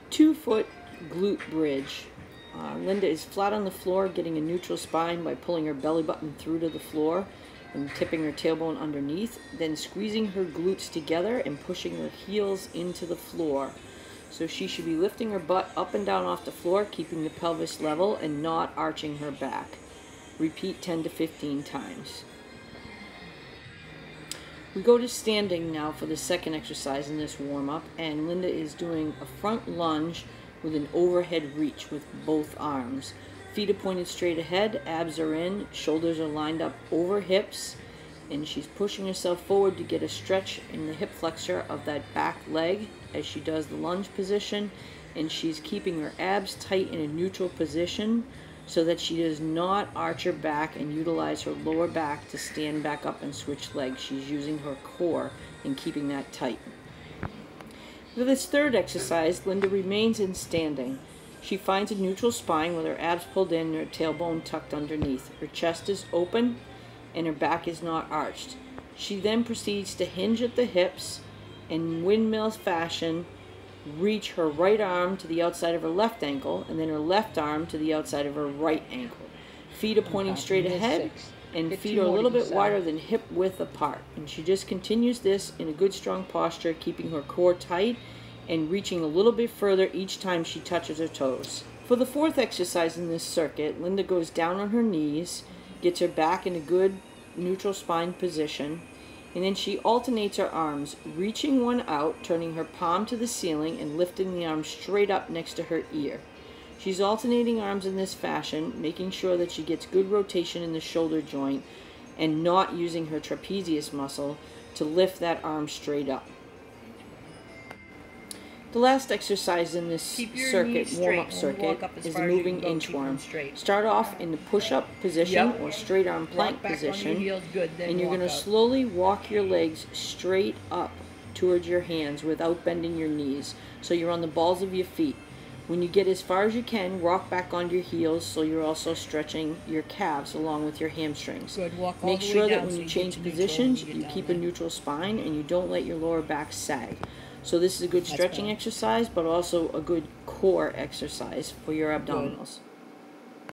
2-foot glute bridge. Linda is flat on the floor, getting a neutral spine by pulling her belly button through to the floor and tipping her tailbone underneath, then squeezing her glutes together and pushing her heels into the floor. So she should be lifting her butt up and down off the floor, keeping the pelvis level and not arching her back. Repeat 10 to 15 times. We go to standing now for the second exercise in this warm-up, and Linda is doing a front lunge with an overhead reach with both arms. Feet are pointed straight ahead, abs are in, shoulders are lined up over hips, and she's pushing herself forward to get a stretch in the hip flexor of that back leg as she does the lunge position, and she's keeping her abs tight in a neutral position so that she does not arch her back and utilize her lower back to stand back up and switch legs. She's using her core and keeping that tight. For this third exercise, Linda remains in standing. She finds a neutral spine with her abs pulled in and her tailbone tucked underneath. Her chest is open and her back is not arched. She then proceeds to hinge at the hips and windmill fashion reach her right arm to the outside of her left ankle and then her left arm to the outside of her right ankle. Feet are pointing straight ahead and feet are a little bit wider than hip width apart. And she just continues this in a good strong posture, keeping her core tight and reaching a little bit further each time she touches her toes. For the fourth exercise in this circuit, Linda goes down on her knees, gets her back in a good neutral spine position, and then she alternates her arms, reaching one out, turning her palm to the ceiling and lifting the arm straight up next to her ear. She's alternating arms in this fashion, making sure that she gets good rotation in the shoulder joint and not using her trapezius muscle to lift that arm straight up. The last exercise in this circuit, warm-up circuit, is the moving inchworm. Start off in the push-up position or straight arm plank position, and you're going to slowly walk your legs straight up towards your hands without bending your knees. So you're on the balls of your feet. When you get as far as you can, rock back onto your heels so you're also stretching your calves along with your hamstrings. Make sure that when you change positions, you keep a neutral spine and you don't let your lower back sag. So this is a good stretching exercise, but also a good core exercise for your abdominals.